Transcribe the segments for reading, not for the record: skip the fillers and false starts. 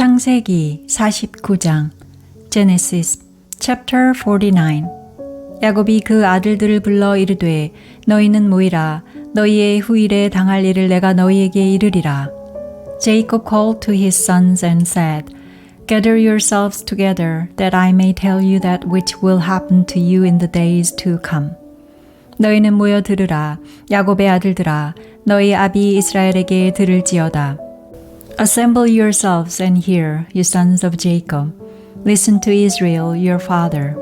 창세기 49장 Genesis chapter 49 야곱이 그 아들들을 불러 이르되 너희는 모이라 너희의 후일에 당할 일을 내가 너희에게 이르리라. Jacob called to his sons and said, Gather yourselves together, that I may tell you that which will happen to you in the days to come. 너희는 모여 들으라. 야곱의 아들들아, 너희 아비 이스라엘에게 들을지어다. Assemble yourselves and hear, you sons of Jacob. Listen to Israel, your father.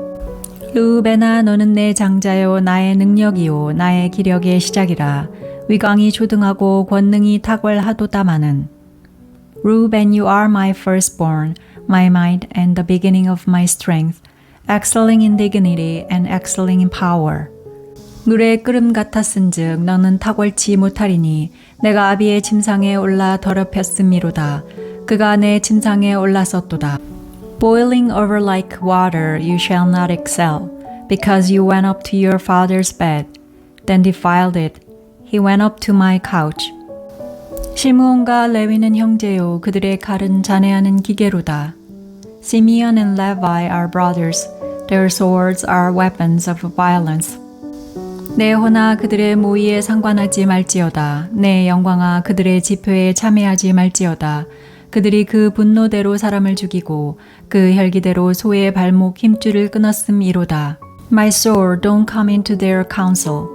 르우벤아, 너는 내 장자요, 나의 능력이요, 나의 기력의 시작이라. 위광이 조등하고 권능이 탁월하도다마는. Reuben, you are my firstborn, my might and the beginning of my strength, excelling in dignity and excelling in power. 물의 끓음 같았은즉 너는 탁월치 못하리니 내가 아비의 침상에 올라 더럽혔음이로다. 그가 내 침상에 올랐었도다. Boiling over like water you shall not excel, because you went up to your father's bed, then defiled it. He went up to my couch. 시므온과 레위는 형제요, 그들의 칼은 잔해하는 기계로다. Simeon and Levi are brothers, their swords are weapons of violence. 내 호나 그들의 모의에 상관하지 말지어다. 내 영광아 그들의 집회에 참여하지 말지어다. 그들이 그 분노대로 사람을 죽이고 그 혈기대로 소의 발목 힘줄을 끊었음이로다. My sword, don't come into their council.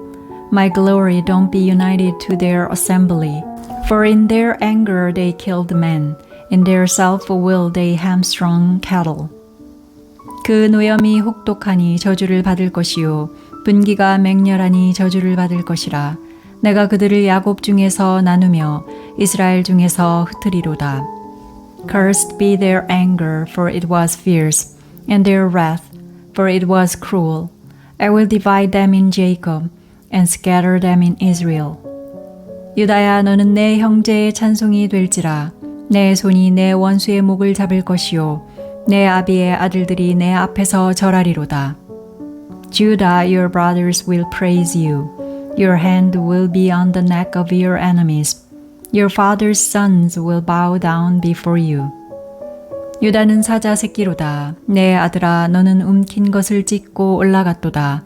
My glory, don't be united to their assembly. For in their anger they killed men. In their self-will they hamstrung cattle. 그 노염이 혹독하니 저주를 받을 것이요 분기가 맹렬하니 저주를 받을 것이라. 내가 그들을 야곱 중에서 나누며 이스라엘 중에서 흩으리로다. Cursed be their anger, for it was fierce, and their wrath, for it was cruel. I will divide them in Jacob, and scatter them in Israel. 유다야, 너는 내 형제의 찬송이 될지라. 내 손이 내 원수의 목을 잡을 것이요 내 아비의 아들들이 내 앞에서 절하리로다. Judah, your brothers will praise you. Your hand will be on the neck of your enemies. Your father's sons will bow down before you. 유다는 사자 새끼로다. 내 아들아, 너는 움킨 것을 찢고 올라갔도다.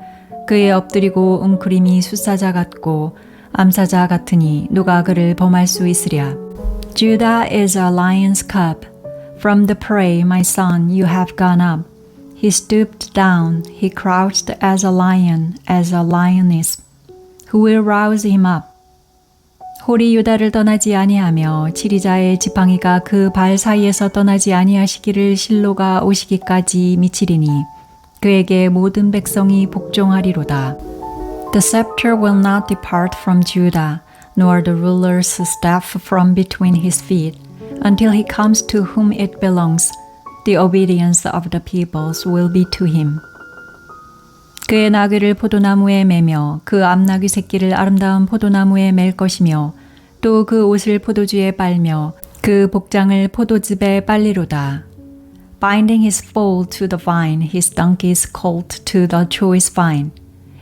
그의 엎드리고 웅크림이 숫사자 같고 암사자 같으니 누가 그를 범할 수 있으랴. Judah is a lion's cub. From the prey, my son, you have gone up. He stooped down, he crouched as a lion, as a lioness. Who will rouse him up? 홀이 유다를 떠나지 아니하며 치리자의 지팡이가 그 발 사이에서 떠나지 아니하시기를 실로가 오시기까지 미치리니 그에게 모든 백성이 복종하리로다. The scepter will not depart from Judah, nor the ruler's staff from between his feet, until he comes to whom it belongs. The obedience of the peoples will be to him. 그의 나귀를 포도나무에 매며 그 암나귀 새끼를 아름다운 포도나무에 맬 것이며 또 그 옷을 포도주에 빨며 그 복장을 포도즙에 빨리로다. Binding his foal to the vine, his donkey's colt to the choice vine.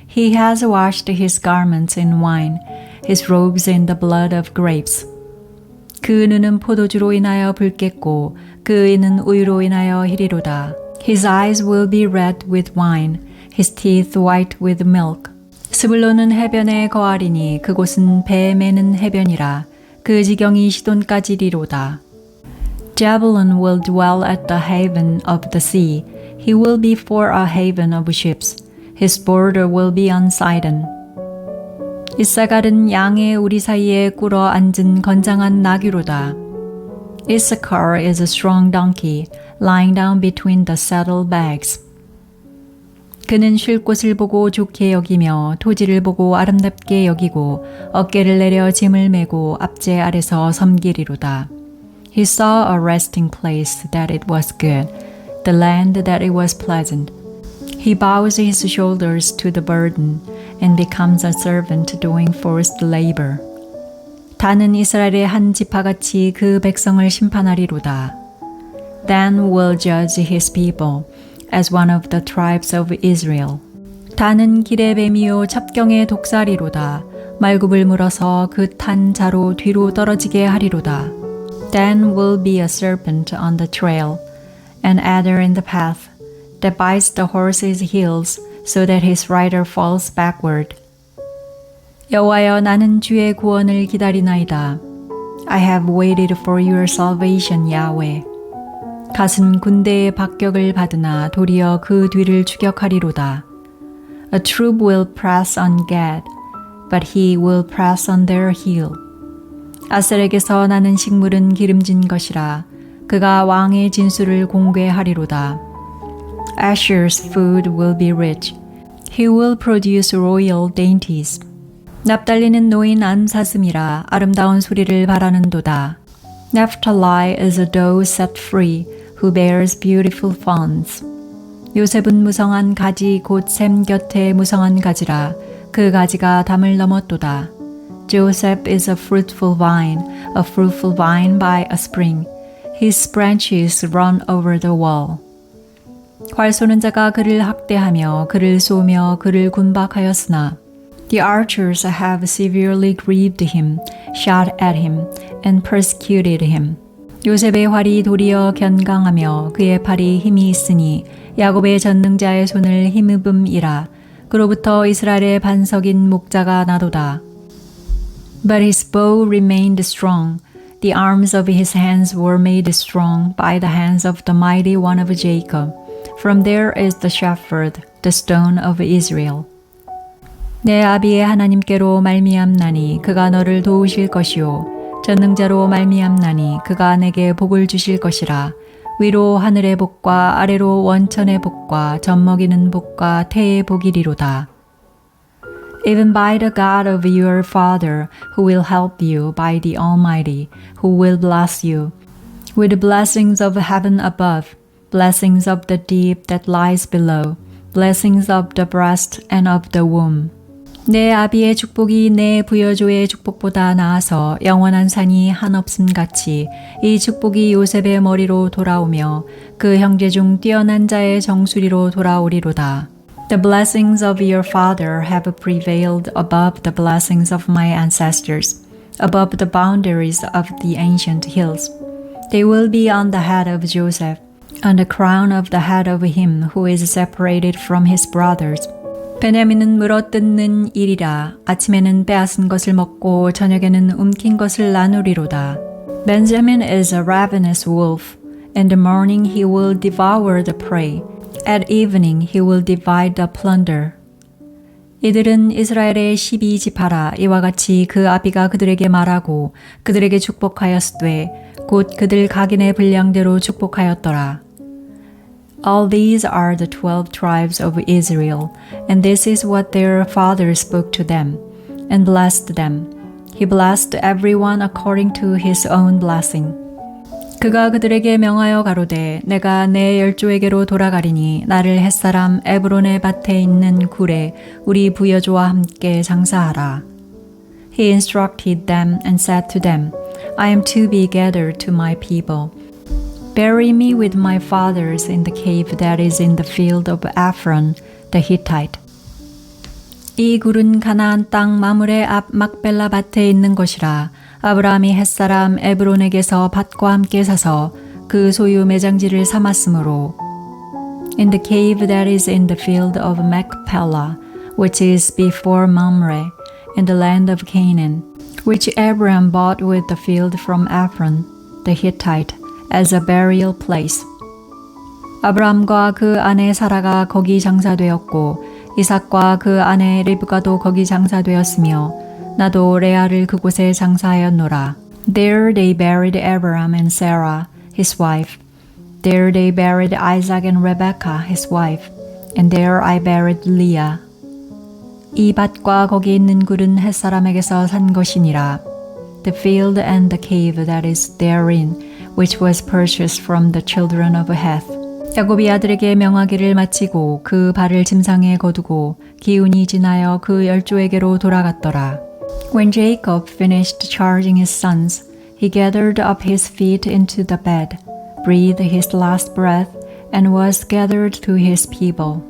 He has washed his garments in wine, his robes in the blood of grapes. 그 눈은 포도주로 인하여 붉겠고 그 이는 우유로 인하여 희리로다. His eyes will be red with wine, his teeth white with milk. 스불론은 해변에 거하리니 그곳은 배 매는 해변이라. 그 지경이 시돈까지리로다. Jabulon will dwell at the haven of the sea. He will be for a haven of ships. His border will be on Sidon. 이사갈은 양의 우리 사이에 꿇어 앉은 건장한 나귀로다. Issachar is a strong donkey, lying down between the saddle bags. 그는 쉴 곳을 보고 좋게 여기며 토지를 보고 아름답게 여기고 어깨를 내려 짐을 메고 앞제 아래서 섬기리로다. He saw a resting place that it was good, the land that it was pleasant. He bows his shoulders to the burden and becomes a servant doing forced labor. 다는 이스라엘의 한 지파같이 그 백성을 심판하리로다. Then will judge his people as one of the tribes of Israel. 다는 길의 뱀이요 첩경의 독사리로다. 말굽을 물어서 그 탄 자로 뒤로 떨어지게 하리로다. Then will be a serpent on the trail, an adder in the path, that bites the horse's heels, so that his rider falls backward. 여호와여, 나는 주의 구원을 기다리나이다. I have waited for your salvation, Yahweh. 갓은 군대의 박격을 받으나 도리어 그 뒤를 추격하리로다. A troop will press on Gad, but he will press on their heel. 아셀에게서 나는 식물은 기름진 것이라 그가 왕의 진수를 공개하리로다. Asher's food will be rich. He will produce royal dainties. 납달리는 노인 안사슴이라 아름다운 소리를 바라는도다. Naphtali is a doe set free, who bears beautiful fawns. 요셉은 무성한 가지 곧 샘 곁에 무성한 가지라 그 가지가 담을 넘었도다. Joseph is a fruitful vine by a spring. His branches run over the wall. 활 쏘는 자가 그를 학대하며 그를 쏘며 그를 군박하였으나 The archers have severely grieved him, shot at him, and persecuted him. 요셉의 활이 도리어 견강하며 그의 팔이 힘이 있으니 야곱의 전능자의 손을 힘입음이라. 그로부터 이스라엘의 반석인 목자가 나도다. But his bow remained strong. The arms of his hands were made strong by the hands of the mighty one of Jacob. From there is the shepherd, the stone of Israel. 내 아비의 하나님께로 말미암나니 그가 너를 도우실 것이요 전능자로 말미암나니 그가 내게 복을 주실 것이라. 위로 하늘의 복과 아래로 원천의 복과 젖먹이는 복과 태의 복이리로다. Even by the God of your father, who will help you, by the Almighty, who will bless you, with blessings of heaven above, blessings of the deep that lies below, blessings of the breast and of the womb. 내 아비의 축복이 내 부여조의 축복보다 나아서 영원한 산이 한없음 같이 이 축복이 요셉의 머리로 돌아오며 그 형제 중 뛰어난 자의 정수리로 돌아오리로다. The blessings of your father have prevailed above the blessings of my ancestors, above the boundaries of the ancient hills. They will be on the head of Joseph, on the crown of the head of him who is separated from his brothers. 베냐민은 물어뜯는 일이라. 아침에는 빼앗은 것을 먹고 저녁에는 움킨 것을 나누리로다. Benjamin is a ravenous wolf. In the morning he will devour the prey. At evening he will divide the plunder. 이들은 이스라엘의 12지파라. 이와 같이 그 아비가 그들에게 말하고 그들에게 축복하였으되 곧 그들 각인의 분량대로 축복하였더라. All these are the 12 tribes of Israel, and this is what their father spoke to them, and blessed them. He blessed everyone according to his own blessing. 그가 그들에게 명하여 가로되 내가 내 열조에게로 돌아가리니 나를 햇사람 에브론의 밭에 있는 굴에 우리 부여조와 함께 장사하라. He instructed them and said to them, I am to be gathered to my people. Bury me with my fathers in the cave that is in the field of Ephron the Hittite. 이 굴은 가나안 땅 마물의 앞 막벨라 밭에 있는 곳이라. 아브라함이 햇사람 에브론에게서 밭과 함께 사서 그 소유 매장지를 삼았으므로. In the cave that is in the field of Machpelah, which is before Mamre, in the land of Canaan, which Abraham bought with the field from Ephron the Hittite, as a burial place. 아브라함과 그 아내 사라가 거기 장사되었고 이삭과 그 아내 리브가도 거기 장사되었으며 나도 레아를 그곳에 장사하였노라. There they buried Abraham and Sarah, his wife. There they buried Isaac and Rebekah, his wife. And there I buried Leah. 이 밭과 거기 있는 굴은 햇사람에게서 산 것이니라. The field and the cave that is therein, which was purchased from the children of Heth. 야곱이 아들에게 명하기를 마치고 그 발을 침상에 거두고 기운이 지나여 그 열조에게로 돌아갔더라. When Jacob finished charging his sons, he gathered up his feet into the bed, breathed his last breath, and was gathered to his people.